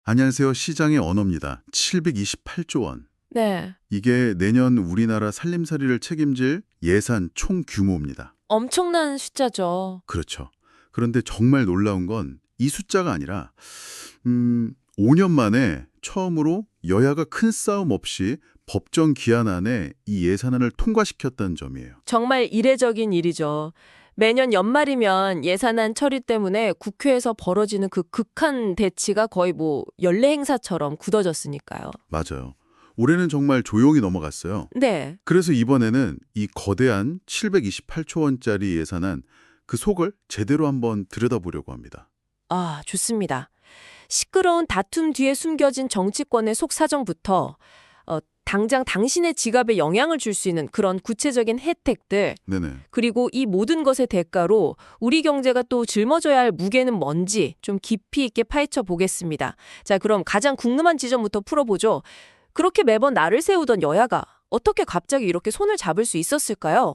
안녕하세요. 시장의 언어입니다. 728조 원. 네. 이게 내년 우리나라 살림살이를 책임질 예산 총 규모입니다. 엄청난 숫자죠. 그렇죠. 그런데 정말 놀라운 건 이 숫자가 아니라 5년 만에 처음으로 여야가 큰 싸움 없이 법정 기한 안에 이 예산안을 통과시켰다는 점이에요. 정말 이례적인 일이죠. 매년 연말이면 예산안 처리 때문에 국회에서 벌어지는 그 극한 대치가 거의 연례 행사처럼 굳어졌으니까요. 맞아요. 올해는 정말 조용히 넘어갔어요. 네. 그래서 이번에는 이 거대한 728조 원짜리 예산안 그 속을 제대로 한번 들여다보려고 합니다. 아, 좋습니다. 시끄러운 다툼 뒤에 숨겨진 정치권의 속사정부터 당장 당신의 지갑에 영향을 줄 수 있는 그런 구체적인 혜택들, 네네. 그리고 이 모든 것의 대가로 우리 경제가 또 짊어져야 할 무게는 뭔지 좀 깊이 있게 파헤쳐 보겠습니다. 자, 그럼 가장 궁금한 지점부터 풀어보죠. 그렇게 매번 날을 세우던 여야가 어떻게 갑자기 이렇게 손을 잡을 수 있었을까요?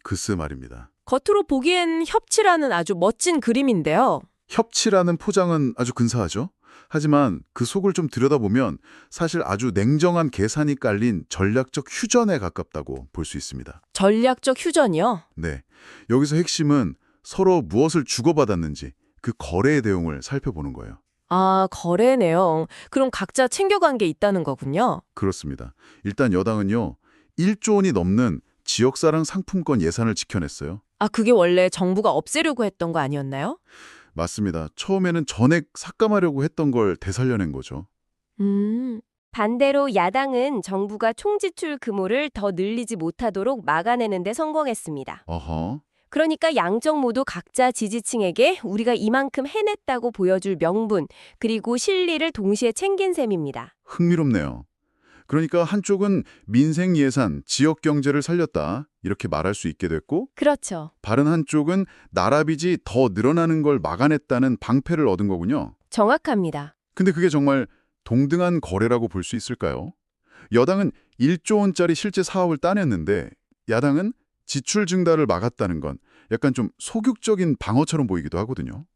글쎄 말입니다. 겉으로 보기엔 협치라는 아주 멋진 그림인데요. 협치라는 포장은 아주 근사하죠. 하지만 그 속을 좀 들여다보면 사실 아주 냉정한 계산이 깔린 전략적 휴전에 가깝다고 볼 수 있습니다. 전략적 휴전이요? 네. 여기서 핵심은 서로 무엇을 주고받았는지 그 거래의 내용을 살펴보는 거예요. 아, 거래 내용. 그럼 각자 챙겨간 게 있다는 거군요. 그렇습니다. 일단 여당은요. 1조 원이 넘는 지역사랑 상품권 예산을 지켜냈어요. 아, 그게 원래 정부가 없애려고 했던 거 아니었나요? 맞습니다. 처음에는 전액 삭감하려고 했던 걸 되살려낸 거죠. 반대로 야당은 정부가 총지출 규모를 더 늘리지 못하도록 막아내는 데 성공했습니다. 어허. 그러니까 양쪽 모두 각자 지지층에게 우리가 이만큼 해냈다고 보여줄 명분, 그리고 실리를 동시에 챙긴 셈입니다. 흥미롭네요. 그러니까 한쪽은 민생 예산, 지역 경제를 살렸다 이렇게 말할 수 있게 됐고 그렇죠. 다른 한쪽은 나라 빚이 더 늘어나는 걸 막아냈다는 방패를 얻은 거군요. 정확합니다. 근데 그게 정말 동등한 거래라고 볼 수 있을까요? 여당은 1조 원짜리 실제 사업을 따냈는데 야당은 지출 증가를 막았다는 건 약간 좀 소극적인 방어처럼 보이기도 하거든요.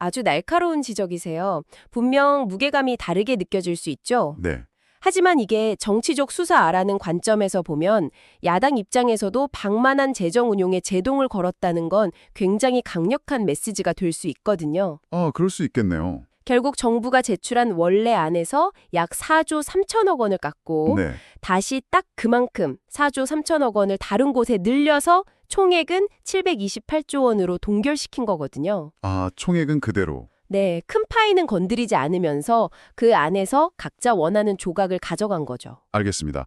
아주 날카로운 지적이세요. 분명 무게감이 다르게 느껴질 수 있죠. 네. 하지만 이게 정치적 수사아라는 관점에서 보면 야당 입장에서도 방만한 재정 운용에 제동을 걸었다는 건 굉장히 강력한 메시지가 될 수 있거든요. 그럴 수 있겠네요. 결국 정부가 제출한 원래 안에서 약 4조 3천억 원을 깎고 네. 다시 딱 그만큼 4조 3천억 원을 다른 곳에 늘려서 총액은 728조 원으로 동결시킨 거거든요. 총액은 그대로. 네, 큰 파이는 건드리지 않으면서 그 안에서 각자 원하는 조각을 가져간 거죠. 알겠습니다.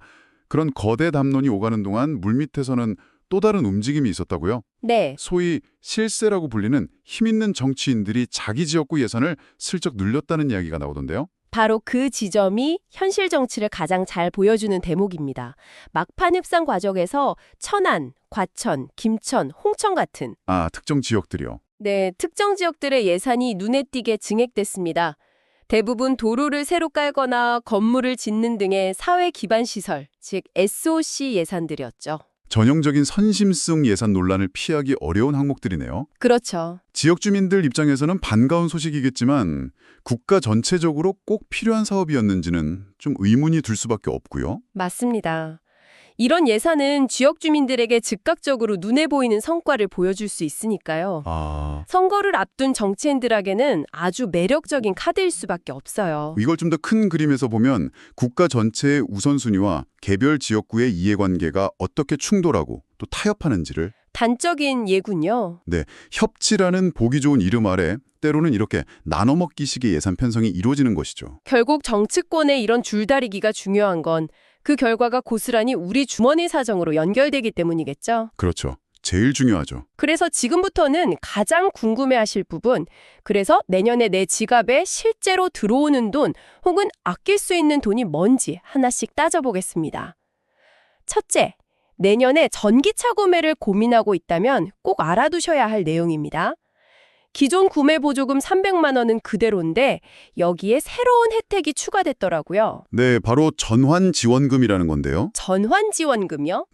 그런 거대 담론이 오가는 동안 물밑에서는 또 다른 움직임이 있었다고요? 네, 소위 실세라고 불리는 힘있는 정치인들이 자기 지역구 예산을 슬쩍 늘렸다는 이야기가 나오던데요. 바로 그 지점이 현실 정치를 가장 잘 보여주는 대목입니다. 막판 협상 과정에서 천안, 과천, 김천, 홍천 같은 특정 지역들이요. 네, 특정 지역들의 예산이 눈에 띄게 증액됐습니다. 대부분 도로를 새로 깔거나 건물을 짓는 등의 사회 기반 시설, 즉 SOC 예산들이었죠. 전형적인 선심성 예산 논란을 피하기 어려운 항목들이네요. 그렇죠. 지역 주민들 입장에서는 반가운 소식이겠지만 국가 전체적으로 꼭 필요한 사업이었는지는 좀 의문이 들 수밖에 없고요. 맞습니다. 이런 예산은 지역 주민들에게 즉각적으로 눈에 보이는 성과를 보여줄 수 있으니까요. 선거를 앞둔 정치인들에게는 아주 매력적인 카드일 수밖에 없어요. 이걸 좀 더 큰 그림에서 보면 국가 전체의 우선순위와 개별 지역구의 이해관계가 어떻게 충돌하고 또 타협하는지를 단적인 예군요. 협치라는 보기 좋은 이름 아래 때로는 이렇게 나눠먹기식의 예산 편성이 이루어지는 것이죠. 결국 정치권의 이런 줄다리기가 중요한 건 그 결과가 고스란히 우리 주머니 사정으로 연결되기 때문이겠죠. 그렇죠. 제일 중요하죠. 그래서 지금부터는 가장 궁금해하실 부분, 그래서 내년에 내 지갑에 실제로 들어오는 돈 혹은 아낄 수 있는 돈이 뭔지 하나씩 따져보겠습니다. 첫째, 내년에 전기차 구매를 고민하고 있다면 꼭 알아두셔야 할 내용입니다. 기존 구매 보조금 300만 원은 그대로인데 여기에 새로운 혜택이 추가됐더라고요. 네, 바로 전환 지원금이라는 건데요. 전환 지원금이요?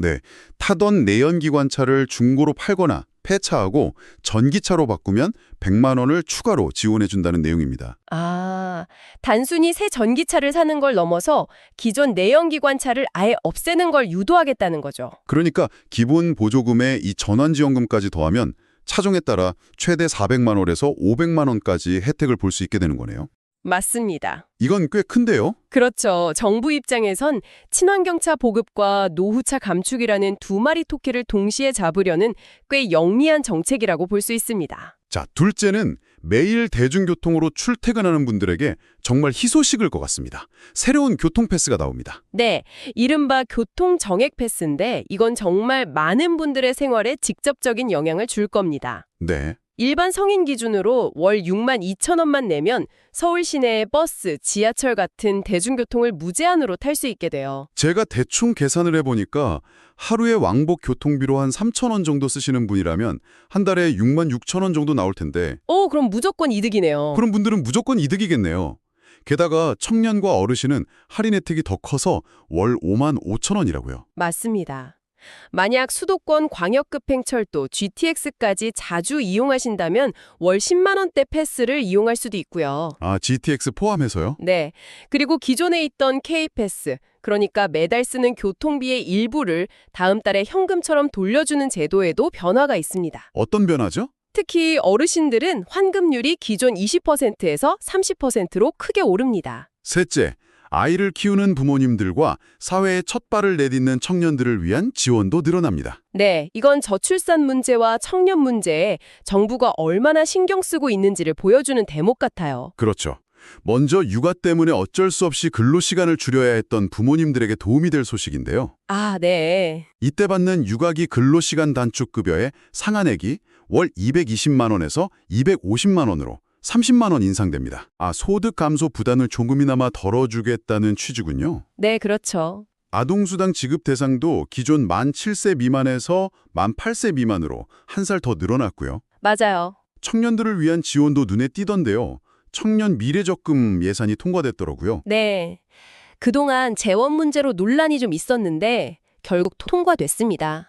타던 내연기관차를 중고로 팔거나 폐차하고 전기차로 바꾸면 100만 원을 추가로 지원해 준다는 내용입니다. 아, 단순히 새 전기차를 사는 걸 넘어서 기존 내연기관차를 아예 없애는 걸 유도하겠다는 거죠. 그러니까 기본 보조금에 이 전환지원금까지 더하면 차종에 따라 최대 400만 원에서 500만 원까지 혜택을 볼 수 있게 되는 거네요. 맞습니다. 이건 꽤 큰데요? 그렇죠. 정부 입장에선 친환경차 보급과 노후차 감축이라는 두 마리 토끼를 동시에 잡으려는 꽤 영리한 정책이라고 볼 수 있습니다. 자, 둘째는 매일 대중교통으로 출퇴근하는 분들에게 정말 희소식일 것 같습니다. 새로운 교통 패스가 나옵니다. 네, 이른바 교통 정액 패스인데 이건 정말 많은 분들의 생활에 직접적인 영향을 줄 겁니다. 네. 일반 성인 기준으로 월 6만 2천 원만 내면 서울 시내의 버스, 지하철 같은 대중교통을 무제한으로 탈 수 있게 돼요. 제가 대충 계산을 해보니까 하루에 왕복 교통비로 한 3천 원 정도 쓰시는 분이라면 한 달에 6만 6천 원 정도 나올 텐데 그럼 무조건 이득이네요. 그런 분들은 무조건 이득이겠네요. 게다가 청년과 어르신은 할인 혜택이 더 커서 월 5만 5천 원이라고요. 맞습니다. 만약 수도권 광역급행철도 GTX까지 자주 이용하신다면 월 10만 원대 패스를 이용할 수도 있고요. 아, GTX 포함해서요? 네. 그리고 기존에 있던 K패스, 그러니까 매달 쓰는 교통비의 일부를 다음 달에 현금처럼 돌려주는 제도에도 변화가 있습니다. 어떤 변화죠? 특히 어르신들은 환급률이 기존 20%에서 30%로 크게 오릅니다. 셋째, 아이를 키우는 부모님들과 사회에 첫 발을 내딛는 청년들을 위한 지원도 늘어납니다. 네, 이건 저출산 문제와 청년 문제에 정부가 얼마나 신경 쓰고 있는지를 보여주는 대목 같아요. 그렇죠. 먼저 육아 때문에 어쩔 수 없이 근로시간을 줄여야 했던 부모님들에게 도움이 될 소식인데요. 아, 네. 이때 받는 육아기 근로시간 단축급여의 상한액이 월 220만 원에서 250만 원으로 30만 원 인상됩니다. 아, 소득 감소 부담을 조금이나마 덜어주겠다는 취지군요. 네, 그렇죠. 아동수당 지급 대상도 기존 만 7세 미만에서 만 8세 미만으로 한 살 더 늘어났고요. 맞아요. 청년들을 위한 지원도 눈에 띄던데요. 청년 미래적금 예산이 통과됐더라고요. 네. 그동안 재원 문제로 논란이 좀 있었는데 결국 통과됐습니다.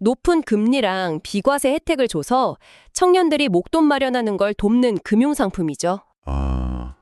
높은 금리랑 비과세 혜택을 줘서 청년들이 목돈 마련하는 걸 돕는 금융상품이죠. 아,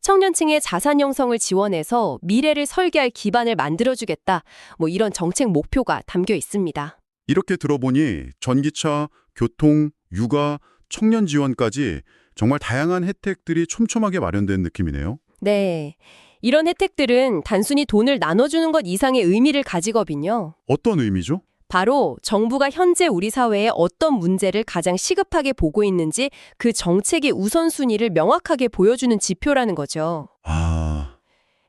청년층의 자산 형성을 지원해서 미래를 설계할 기반을 만들어주겠다. 이런 정책 목표가 담겨 있습니다. 이렇게 들어보니 전기차, 교통, 육아, 청년 지원까지 정말 다양한 혜택들이 촘촘하게 마련된 느낌이네요. 네. 이런 혜택들은 단순히 돈을 나눠주는 것 이상의 의미를 가지거든요. 어떤 의미죠? 바로 정부가 현재 우리 사회에 어떤 문제를 가장 시급하게 보고 있는지 그 정책의 우선순위를 명확하게 보여주는 지표라는 거죠. 아,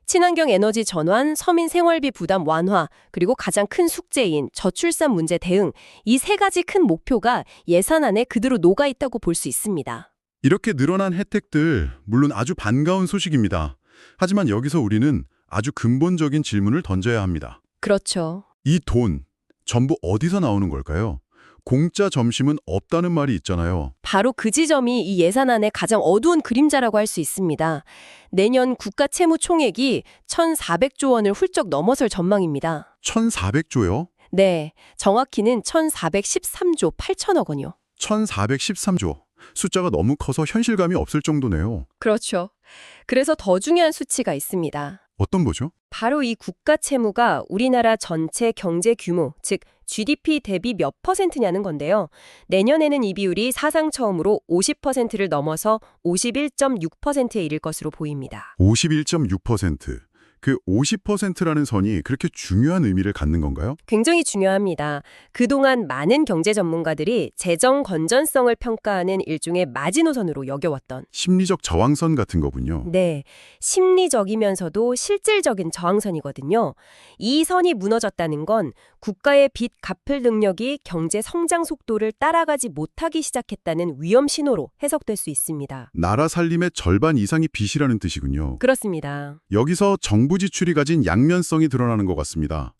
친환경 에너지 전환, 서민 생활비 부담 완화, 그리고 가장 큰 숙제인 저출산 문제 대응, 이 세 가지 큰 목표가 예산안에 그대로 녹아 있다고 볼 수 있습니다. 이렇게 늘어난 혜택들, 물론 아주 반가운 소식입니다. 하지만 여기서 우리는 아주 근본적인 질문을 던져야 합니다. 그렇죠. 이 돈, 전부 어디서 나오는 걸까요? 공짜 점심은 없다는 말이 있잖아요. 바로 그 지점이 이 예산안의 가장 어두운 그림자라고 할 수 있습니다. 내년 국가 채무 총액이 1,400조 원을 훌쩍 넘어설 전망입니다. 1,400조요? 네, 정확히는 1,413조 8천억 원이요. 1,413조. 숫자가 너무 커서 현실감이 없을 정도네요. 그렇죠. 그래서 더 중요한 수치가 있습니다. 어떤 거죠? 바로 이 국가 채무가 우리나라 전체 경제 규모, 즉 GDP 대비 몇 %냐는 건데요. 내년에는 이 비율이 사상 처음으로 50%를 넘어서 51.6%에 이를 것으로 보입니다. 51.6%. 그 50%라는 선이 그렇게 중요한 의미를 갖는 건가요? 굉장히 중요합니다. 그동안 많은 경제 전문가들이 재정 건전성을 평가하는 일종의 마지노선으로 여겨왔던 심리적 저항선 같은 거군요. 네, 심리적이면서도 실질적인 저항선이거든요. 이 선이 무너졌다는 건 국가의 빚 갚을 능력이 경제 성장 속도를 따라가지 못하기 시작했다는 위험 신호로 해석될 수 있습니다. 나라 살림의 절반 이상이 빚이라는 뜻이군요. 그렇습니다. 여기서 정부 지출이 가진 양면성이 드러나는 것 같습니다.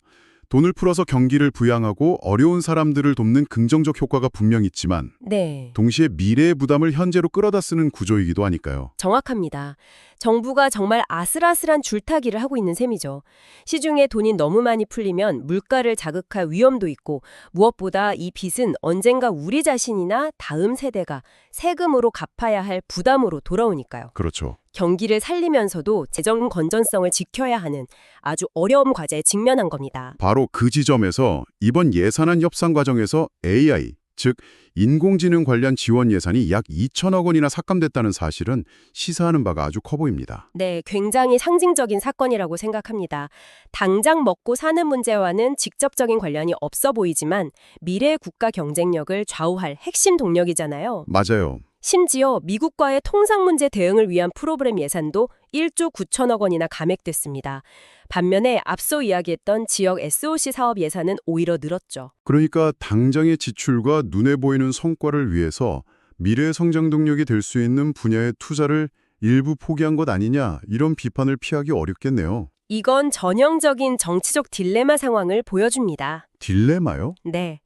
돈을 풀어서 경기를 부양하고 어려운 사람들을 돕는 긍정적 효과가 분명 있지만 네. 동시에 미래의 부담을 현재로 끌어다 쓰는 구조이기도 하니까요. 정확합니다. 정부가 정말 아슬아슬한 줄타기를 하고 있는 셈이죠. 시중에 돈이 너무 많이 풀리면 물가를 자극할 위험도 있고 무엇보다 이 빚은 언젠가 우리 자신이나 다음 세대가 세금으로 갚아야 할 부담으로 돌아오니까요. 그렇죠. 경기를 살리면서도 재정 건전성을 지켜야 하는 아주 어려운 과제에 직면한 겁니다. 바로 그 지점에서 이번 예산안 협상 과정에서 AI, 즉 인공지능 관련 지원 예산이 약 2천억 원이나 삭감됐다는 사실은 시사하는 바가 아주 커 보입니다. 네, 굉장히 상징적인 사건이라고 생각합니다. 당장 먹고 사는 문제와는 직접적인 관련이 없어 보이지만 미래의 국가 경쟁력을 좌우할 핵심 동력이잖아요. 맞아요. 심지어 미국과의 통상 문제 대응을 위한 프로그램 예산도 1조 9천억 원이나 감액됐습니다. 반면에 앞서 이야기했던 지역 SOC 사업 예산은 오히려 늘었죠. 그러니까 당장의 지출과 눈에 보이는 성과를 위해서 미래의 성장 동력이 될 수 있는 분야의 투자를 일부 포기한 것 아니냐, 이런 비판을 피하기 어렵겠네요. 이건 전형적인 정치적 딜레마 상황을 보여줍니다. 딜레마요? 네.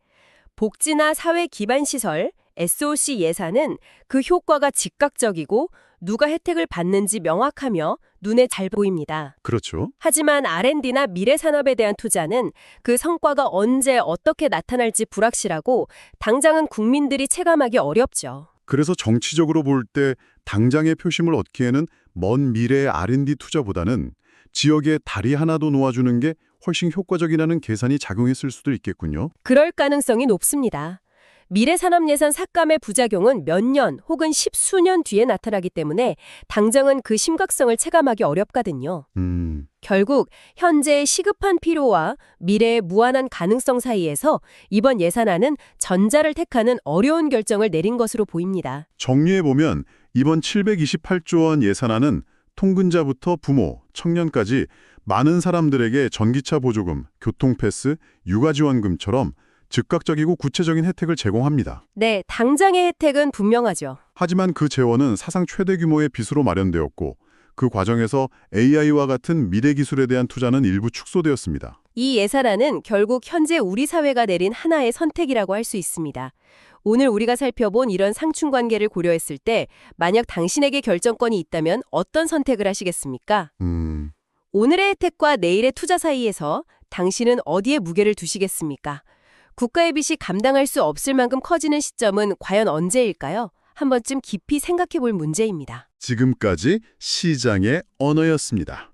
복지나 사회 기반 시설, SOC 예산은 그 효과가 즉각적이고 누가 혜택을 받는지 명확하며 눈에 잘 보입니다. 그렇죠. 하지만 R&D나 미래 산업에 대한 투자는 그 성과가 언제 어떻게 나타날지 불확실하고 당장은 국민들이 체감하기 어렵죠. 그래서 정치적으로 볼 때 당장의 표심을 얻기에는 먼 미래의 R&D 투자보다는 지역에 다리 하나 더 놓아주는 게 훨씬 효과적이라는 계산이 작용했을 수도 있겠군요. 그럴 가능성이 높습니다. 미래산업예산 삭감의 부작용은 몇 년 혹은 십수년 뒤에 나타나기 때문에 당장은 그 심각성을 체감하기 어렵거든요. 결국 현재의 시급한 필요와 미래의 무한한 가능성 사이에서 이번 예산안은 전자를 택하는 어려운 결정을 내린 것으로 보입니다. 정리해보면 이번 728조 원 예산안은 통근자부터 부모, 청년까지 많은 사람들에게 전기차 보조금, 교통패스, 육아지원금처럼 즉각적이고 구체적인 혜택을 제공합니다. 네, 당장의 혜택은 분명하죠. 하지만 그 재원은 사상 최대 규모의 빚으로 마련되었고 그 과정에서 AI와 같은 미래 기술에 대한 투자는 일부 축소되었습니다. 이 예산안은 결국 현재 우리 사회가 내린 하나의 선택이라고 할 수 있습니다. 오늘 우리가 살펴본 이런 상충관계를 고려했을 때 만약 당신에게 결정권이 있다면 어떤 선택을 하시겠습니까? 오늘의 혜택과 내일의 투자 사이에서 당신은 어디에 무게를 두시겠습니까? 국가의 빚이 감당할 수 없을 만큼 커지는 시점은 과연 언제일까요? 한 번쯤 깊이 생각해 볼 문제입니다. 지금까지 시장의 언어였습니다.